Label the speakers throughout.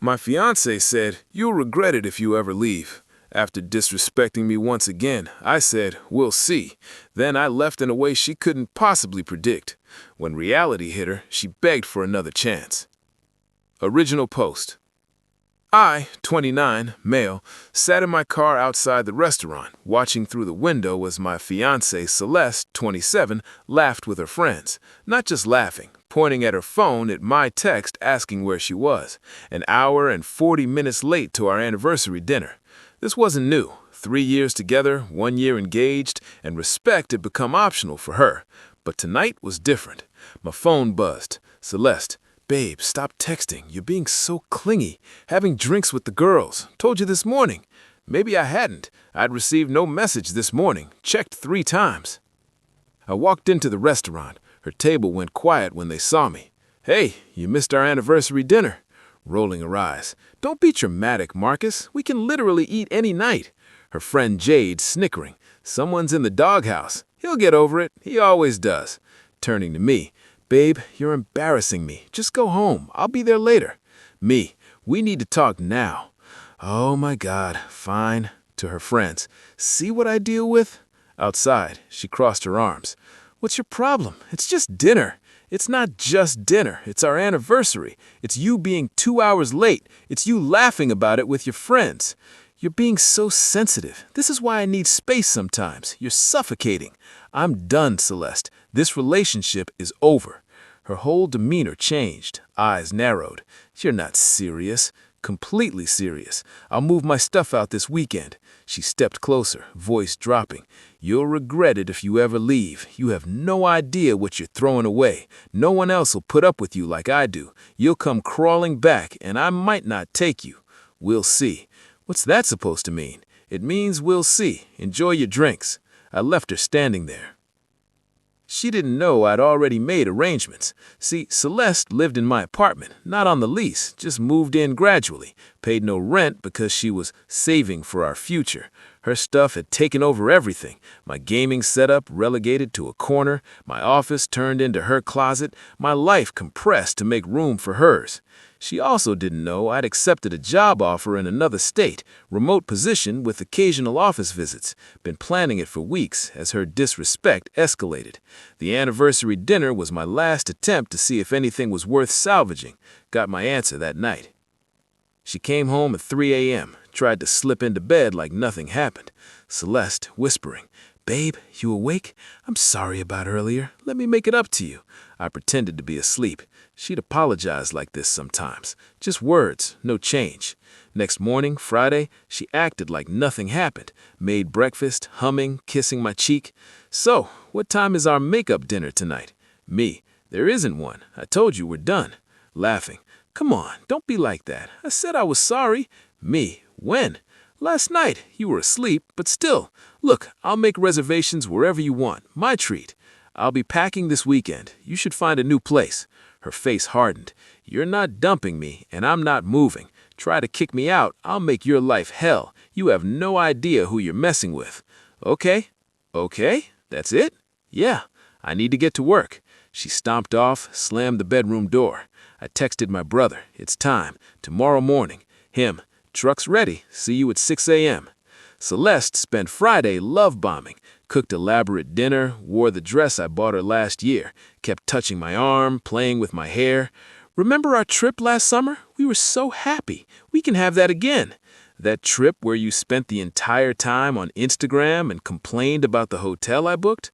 Speaker 1: My fiancée said, "You'll regret it if you ever leave." After disrespecting me once again, I said, "We'll see." Then I left in a way she couldn't possibly predict. When reality hit her, she begged for another chance. Original post. I, 29, male, sat in my car outside the restaurant, watching through the window as my fiancée, Celeste, 27, laughed with her friends. Not just laughing, pointing at her phone at my text asking where she was. An hour and 40 minutes late to our anniversary dinner. This wasn't new. 3 years together, 1 year engaged, and respect had become optional for her. But tonight was different. My phone buzzed. Celeste. "Babe, stop texting. You're being so clingy. Having drinks with the girls. Told you this morning." Maybe I hadn't. I'd received no message this morning. Checked 3 times. I walked into the restaurant. Her table went quiet when they saw me. "Hey, you missed our anniversary dinner." Rolling her eyes. "Don't be dramatic, Marcus. We can literally eat any night." Her friend Jade snickering. "Someone's in the doghouse. He'll get over it. He always does." Turning to me. "Babe, you're embarrassing me. Just go home. I'll be there later." Me. "We need to talk now." "Oh my God, fine." To her friends. "See what I deal with?" Outside, she crossed her arms. "What's your problem? It's just dinner." "It's not just dinner. It's our anniversary. It's you being 2 hours late. It's you laughing about it with your friends. You're being so sensitive. This is why I need space sometimes. You're suffocating." "I'm done, Celeste. This relationship is over." Her whole demeanor changed, eyes narrowed. "You're not serious." "Completely serious. I'll move my stuff out this weekend." She stepped closer, voice dropping. "You'll regret it if you ever leave. You have no idea what you're throwing away. No one else will put up with you like I do. You'll come crawling back, and I might not take you. We'll see." What's that supposed to mean? It means we'll see. Enjoy your drinks. I left her standing there. She didn't know I'd already made arrangements. See, Celeste lived in my apartment, not on the lease, just moved in gradually, paid no rent because she was saving for our future. Her stuff had taken over everything. My gaming setup relegated to a corner, my office turned into her closet, my life compressed to make room for hers. She also didn't know I'd accepted a job offer in another state, remote position with occasional office visits. Been planning it for weeks as her disrespect escalated. The anniversary dinner was my last attempt to see if anything was worth salvaging. Got my answer that night. She came home at 3 a.m., tried to slip into bed like nothing happened. Celeste whispering, "Babe, you awake? I'm sorry about earlier. Let me make it up to you." I pretended to be asleep. She'd apologize like this sometimes. Just words, no change. Next morning, Friday, she acted like nothing happened. Made breakfast, humming, kissing my cheek. "So, what time is our makeup dinner tonight?" Me, "There isn't one. I told you we're done." Laughing, "Come on, don't be like that. I said I was sorry." Me, "When?" "Last night. You were asleep, but still. Look, I'll make reservations wherever you want. My treat. I'll be packing this weekend. You should find a new place." Her face hardened. "You're not dumping me, and I'm not moving. Try to kick me out, I'll make your life hell. You have no idea who you're messing with." "Okay. Okay? That's it?" "Yeah. I need to get to work." She stomped off, slammed the bedroom door. I texted my brother. "It's time. Tomorrow morning." Him, "Truck's ready. See you at 6 a.m. Celeste spent Friday love-bombing. Cooked elaborate dinner, wore the dress I bought her last year, kept touching my arm, playing with my hair. "Remember our trip last summer? We were so happy. We can have that again." That trip where you spent the entire time on Instagram and complained about the hotel I booked?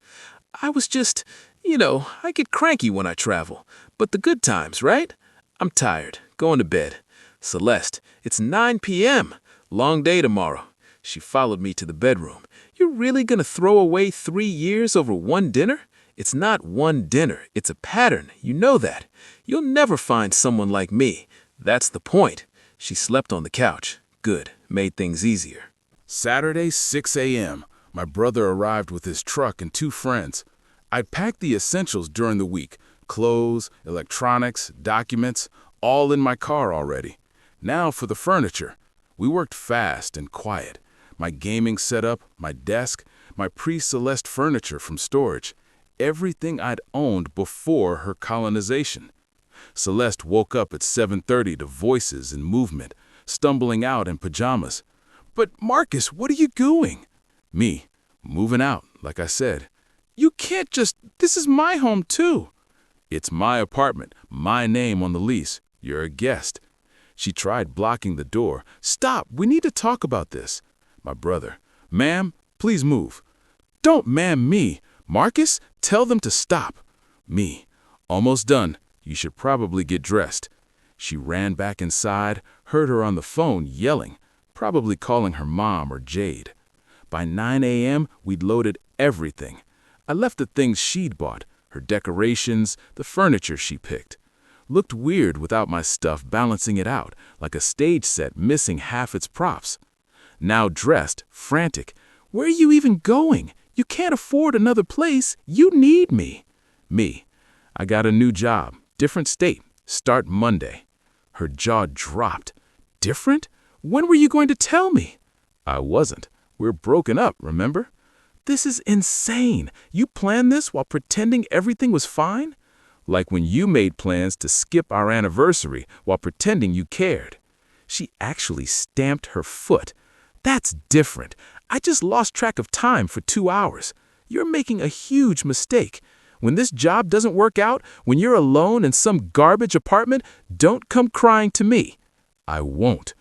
Speaker 1: I was just, I get cranky when I travel. But the good times, right? I'm tired. Going to bed. Celeste, "It's 9 p.m. Long day tomorrow." She followed me to the bedroom. "You're really gonna throw away 3 years over one dinner?" "It's not one dinner. It's a pattern. You know that. You'll never find someone like me. That's the point." She slept on the couch. Good. Made things easier. Saturday, 6 a.m. My brother arrived with his truck and 2 friends. I'd packed the essentials during the week. Clothes, electronics, documents, all in my car already. Now for the furniture. We worked fast and quiet. My gaming setup, my desk, my pre-Celeste furniture from storage. Everything I'd owned before her colonization.
Speaker 2: Celeste woke up at 7:30 to voices and movement, stumbling out in pajamas. "But Marcus, what are you doing?" "Me, moving out, like I said." "You can't just, this is my home too." "It's my apartment, my name on the lease. You're a guest." She tried blocking the door. "Stop, we need to talk about this." My brother, "Ma'am, please move." "Don't ma'am me. Marcus, tell them to stop." Me, "Almost done. You should probably get dressed." She ran back inside, heard her on the phone yelling, probably calling her mom or Jade. By 9 a.m., we'd loaded everything. I left the things she'd bought, her decorations, the furniture she picked. Looked weird without my stuff balancing it out, like a stage set missing half its props. Now dressed, frantic. "Where are you even going? You can't afford another place. You need me." Me, "I got a new job, different state, start Monday." Her jaw dropped. "Different? When were you going to tell me?" I wasn't. We're broken up, remember? "This is insane. You planned this while pretending everything was fine?" "Like when you made plans to skip our anniversary while pretending you cared." She actually stamped her foot. "That's different. I just lost track of time for 2 hours. You're making a huge mistake. When this job doesn't work out, when you're alone in some garbage apartment, don't come crying to me." "I won't."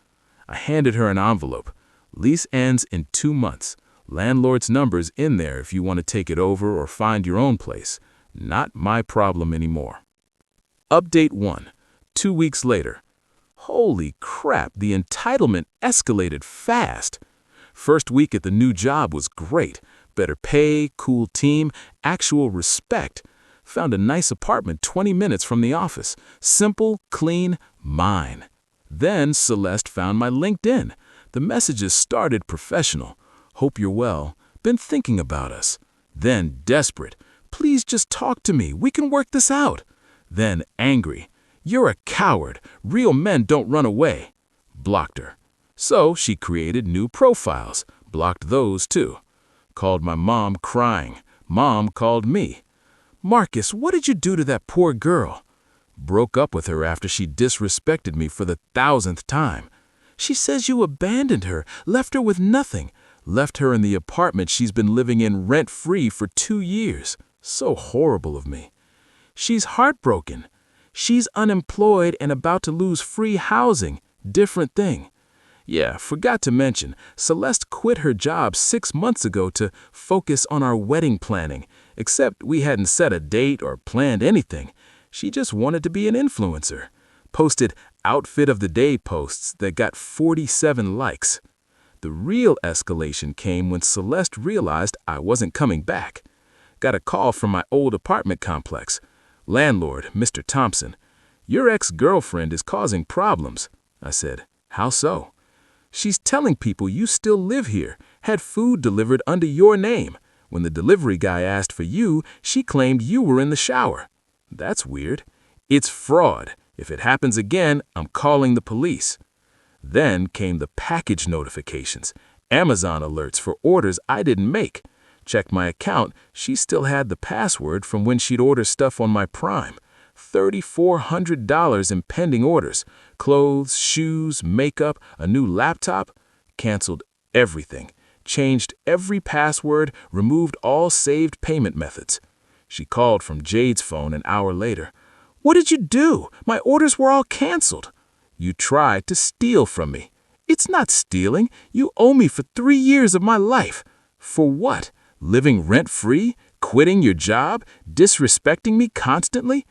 Speaker 2: I handed her an envelope. "Lease ends in 2 months. Landlord's number's in there if you want to take it over or find your own place. Not my problem anymore." Update 1. 2 weeks later. Holy crap, the entitlement escalated fast. First week at the new job was great. Better pay, cool team, actual respect. Found a nice apartment 20 minutes from the office. Simple, clean, mine. Then Celeste found my LinkedIn. The messages started professional. "Hope you're well. Been thinking about us." Then desperate. "Please just talk to me. We can work this out." Then angry. "You're a coward. Real men don't run away." Blocked her. So she created new profiles. Blocked those too. Called my mom crying. Mom called me. "Marcus, what did you do to that poor girl?" Broke up with her after she disrespected me for the 1,000th time. "She says you abandoned her, left her with nothing. Left her in the apartment she's been living in rent-free for 2 years. So horrible of me." "She's heartbroken. She's unemployed and about to lose free housing. Different thing." Yeah, forgot to mention, Celeste quit her job 6 months ago to focus on our wedding planning, except we hadn't set a date or planned anything. She just wanted to be an influencer. Posted outfit of the day posts that got 47 likes. The real escalation came when Celeste realized I wasn't coming back. Got a call from my old apartment complex. "Landlord, Mr. Thompson, your ex-girlfriend is causing problems." I said, "How so?" "She's telling people you still live here, had food delivered under your name. When the delivery guy asked for you, she claimed you were in the shower." "That's weird." "It's fraud. If it happens again, I'm calling the police." Then came the package notifications, Amazon alerts for orders I didn't make. Checked my account, she still had the password from when she'd order stuff on my Prime. $3,400 in pending orders. Clothes, shoes, makeup, a new laptop. Canceled everything. Changed every password, removed all saved payment methods. She called from Jade's phone an hour later. "What did you do? My orders were all canceled." "You tried to steal from me." "It's not stealing. You owe me for 3 years of my life." "For what? Living rent-free? Quitting your job? Disrespecting me constantly?"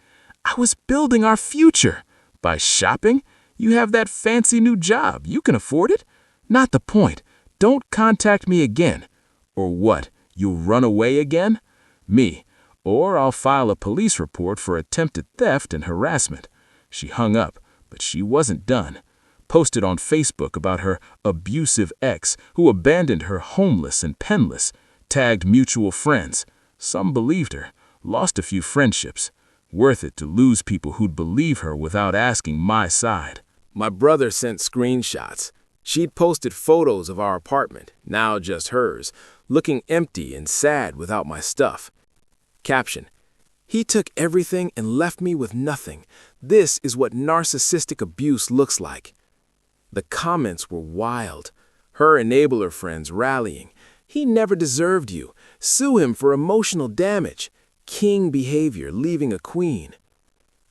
Speaker 2: "I was building our future." "By shopping? You have that fancy new job. You can afford it." "Not the point. Don't contact me again." "Or what? You'll run away again?" Me. "Or I'll file a police report for attempted theft and harassment." She hung up, but she wasn't done. Posted on Facebook about her abusive ex who abandoned her homeless and penniless. Tagged mutual friends. Some believed her. Lost a few friendships. Worth it to lose people who'd believe her without asking my side. My brother sent screenshots. She'd posted photos of our apartment, now just hers, looking empty and sad without my stuff. Caption:
Speaker 3: He took everything and left me with nothing. This is what narcissistic abuse looks like. The comments were wild. Her enabler friends rallying. He never deserved you. Sue him for emotional damage. King behavior, leaving a queen.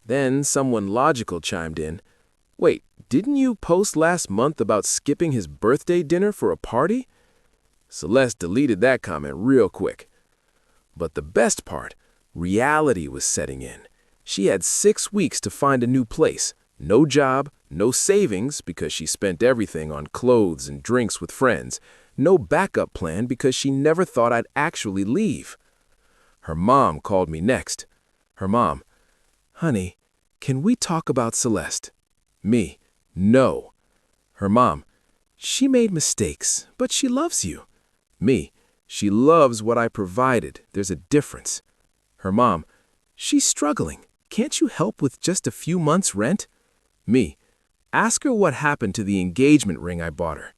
Speaker 3: Then someone logical chimed in. Wait, didn't you post last month about skipping his birthday dinner for a party? Celeste deleted that comment real quick. But the best part, reality was setting in. She had 6 weeks to find a new place. No job, no savings because she spent everything on clothes and drinks with friends. No backup plan because she never thought I'd actually leave. Her mom called me next. Her mom, honey, can we talk about Celeste? Me, no. Her mom, she made mistakes, but she loves you. Me, she loves what I provided. There's a difference. Her mom, she's struggling. Can't you help with just a few months' rent? Me, ask her what happened to the engagement ring I bought her.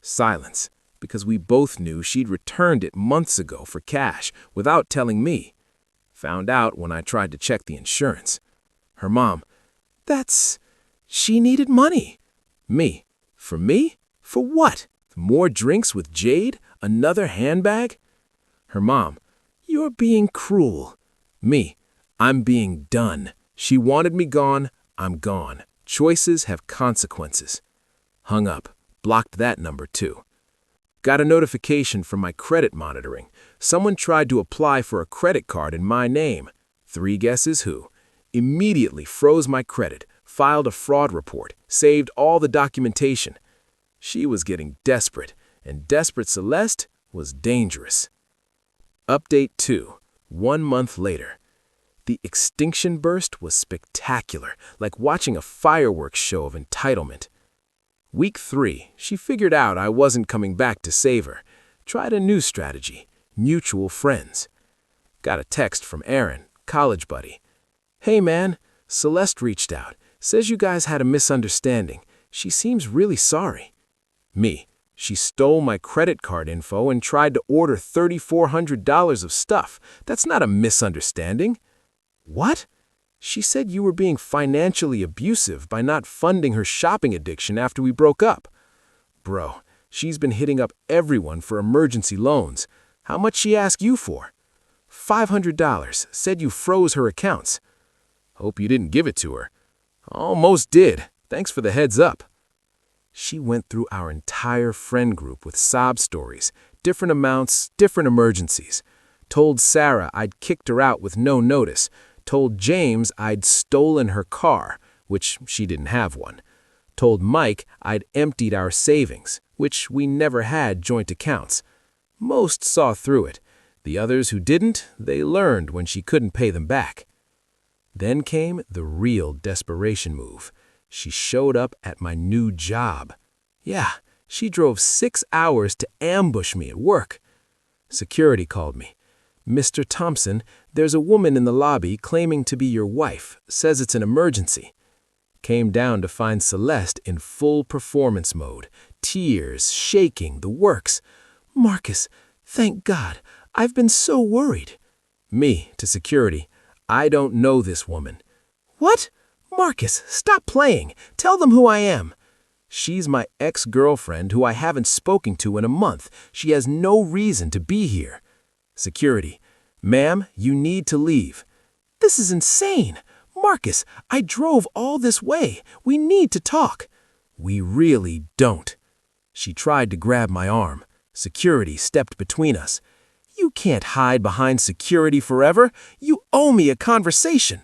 Speaker 3: Silence, because we both knew she'd returned it months ago for cash without telling me. Found out when I tried to check the insurance. Her mom, she needed money. Me, for me? For what? More drinks with Jade? Another handbag? Her mom, you're being cruel. Me, I'm being done. She wanted me gone, I'm gone. Choices have consequences. Hung up. Blocked that number too. Got a notification from my credit monitoring. Someone tried to apply for a credit card in my name. 3 guesses who. Immediately froze my credit, filed a fraud report, saved all the documentation. She was getting desperate, and desperate Celeste was dangerous. Update 2. 1 month later. The extinction burst was spectacular, like watching a fireworks show of entitlement. Week 3, she figured out I wasn't coming back to save her. Tried a new strategy, mutual friends. Got a text from Aaron, college buddy. Hey man, Celeste reached out. Says you guys had a misunderstanding. She seems really sorry. Me, she stole my credit card info and tried to order $3,400 of stuff. That's not a misunderstanding. What? She said you were being financially abusive by not funding her shopping addiction after we broke up. Bro, she's been hitting up everyone for emergency loans. How much she ask you for? $500. Said you froze her accounts. Hope you didn't give it to her. Almost did. Thanks for the heads up. She went through our entire friend group with sob stories, different amounts, different emergencies. Told Sarah I'd kicked her out with no notice. Told James I'd stolen her car, which she didn't have one. Told Mike I'd emptied our savings, which we never had joint accounts. Most saw through it. The others who didn't, they learned when she couldn't pay them back. Then came the real desperation move. She showed up at my new job. Yeah, she drove 6 hours to ambush me at work. Security called me. Mr. Thompson, there's a woman in the lobby claiming to be your wife. Says it's an emergency. Came down to find Celeste in full performance mode. Tears, shaking, the works. Marcus, thank God. I've been so worried. Me, to security. I don't know this woman. What? Marcus, stop playing. Tell them who I am. She's my ex-girlfriend who I haven't spoken to in a month. She has no reason to be here. Security. Ma'am, you need to leave. This is insane. Marcus, I drove all this way. We need to talk. We really don't. She tried to grab my arm. Security stepped between us. You can't hide behind security forever. You owe me a conversation.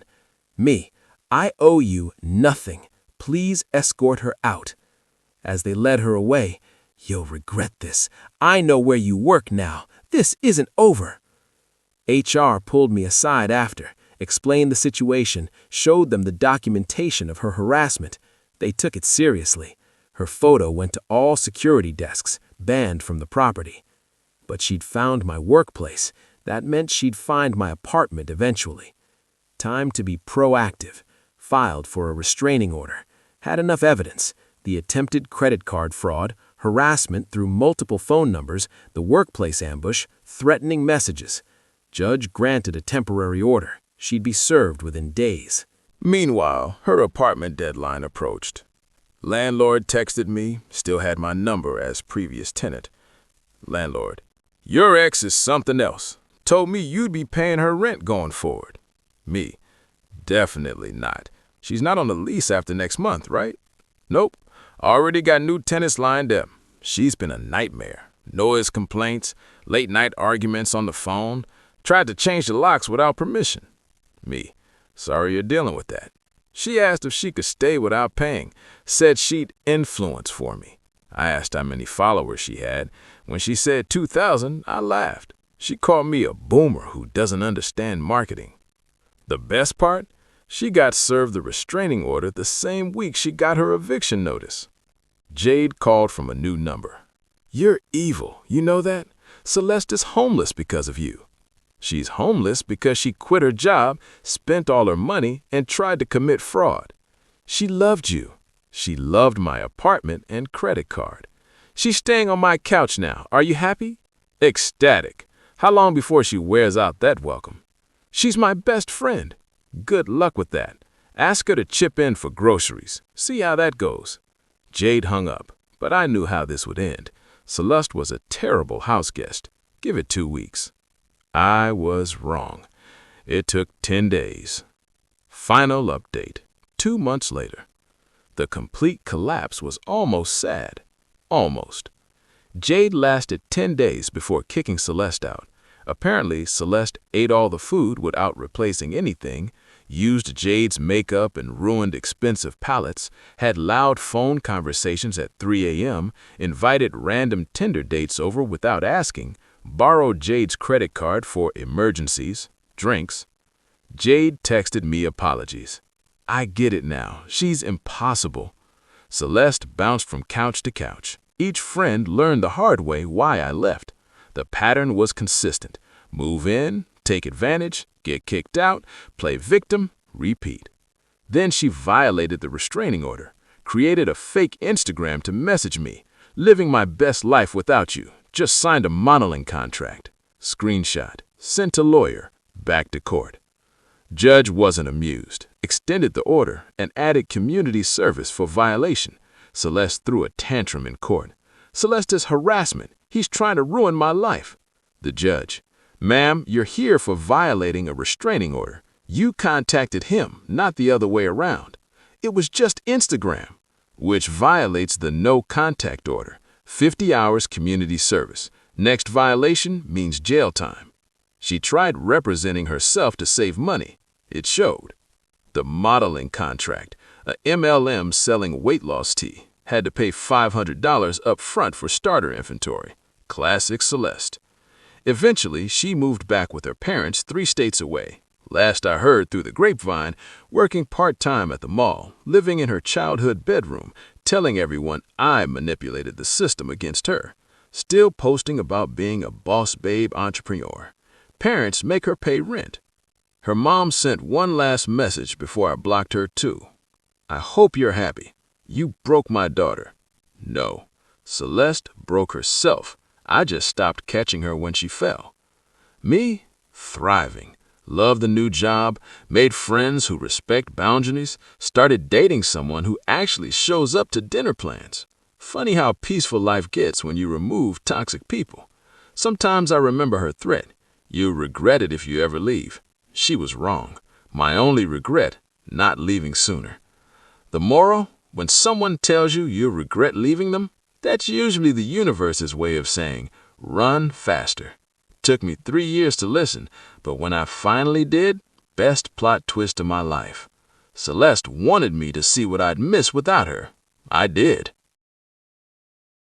Speaker 3: Me, I owe you nothing. Please escort her out. As they led her away, you'll regret this. I know where you work now. This isn't over. HR pulled me aside after, explained the situation, showed them the documentation of her harassment. They took it seriously. Her photo went to all security desks, banned from the property. But she'd found my workplace. That meant she'd find my apartment eventually. Time to be proactive. Filed for a restraining order. Had enough evidence. The attempted credit card fraud, harassment through multiple phone numbers, the workplace ambush, threatening messages. Judge granted a temporary order. She'd be served within days.
Speaker 1: Meanwhile, her apartment deadline approached. Landlord texted me, still had my number as previous tenant. Landlord: your ex is something else. Told me you'd be paying her rent going forward. Me: definitely not. She's not on the lease after next month, right? Nope. Already got new tenants lined up. She's been a nightmare. Noise complaints, late night arguments on the phone. Tried to change the locks without permission. Me: sorry you're dealing with that. She asked if she could stay without paying. Said she'd influence for me. I asked how many followers she had. When she said 2,000, I laughed. She called me a boomer who doesn't understand marketing. The best part? She got served the restraining order the same week she got her eviction notice. Jade called from a new number. You're evil, you know that? Celeste is homeless because of you. She's homeless because she quit her job, spent all her money, and tried to commit fraud. She loved you. She loved my apartment and credit card. She's staying on my couch now. Are you happy? Ecstatic. How long before she wears out that welcome? She's my best friend. Good luck with that. Ask her to chip in for groceries. See how that goes. Jade hung up, but I knew how this would end. Celeste was a terrible house guest. Give it 2 weeks. I was wrong. It took 10 days. Final update. 2 months later. The complete collapse was almost sad. Almost. Jade lasted 10 days before kicking Celeste out. Apparently, Celeste ate all the food without replacing anything, used Jade's makeup and ruined expensive palettes, had loud phone conversations at 3 a.m., invited random Tinder dates over without asking, borrowed Jade's credit card for emergencies, drinks. Jade texted me apologies. I get it now. She's impossible. Celeste bounced from couch to couch. Each friend learned the hard way why I left. The pattern was consistent. Move in, take advantage, get kicked out, play victim, repeat. Then she violated the restraining order, created a fake Instagram to message me, living my best life without you, just signed a modeling contract. Screenshot, sent to lawyer, back to court. Judge wasn't amused, extended the order, and added community service for violation. Celeste threw a tantrum in court. Celeste is harassment. He's trying to ruin my life. The judge: ma'am, you're here for violating a restraining order. You contacted him, not the other way around. It was just Instagram, which violates the no contact order. 50 hours community service. Next violation means jail time. She tried representing herself to save money. It showed. The modeling contract, a MLM selling weight loss tea, had to pay $500 up front for starter inventory. Classic Celeste. Eventually, she moved back with her parents 3 states away. Last I heard through the grapevine, working part-time at the mall, living in her childhood bedroom, telling everyone I manipulated the system against her. Still posting about being a boss babe entrepreneur. Parents make her pay rent. Her mom sent one last message before I blocked her too. I hope you're happy. You broke my daughter. No. Celeste broke herself. I just stopped catching her when she fell. Me? Thriving. Loved the new job, made friends who respect boundaries, started dating someone who actually shows up to dinner plans. Funny how peaceful life gets when you remove toxic people. Sometimes I remember her threat. You'll regret it if you ever leave. She was wrong. My only regret, not leaving sooner. The moral? When someone tells you you'll regret leaving them, that's usually the universe's way of saying, run faster. Took me 3 years to listen, but when I finally did, best plot twist of my life. Celeste wanted me to see what I'd miss without her. I did.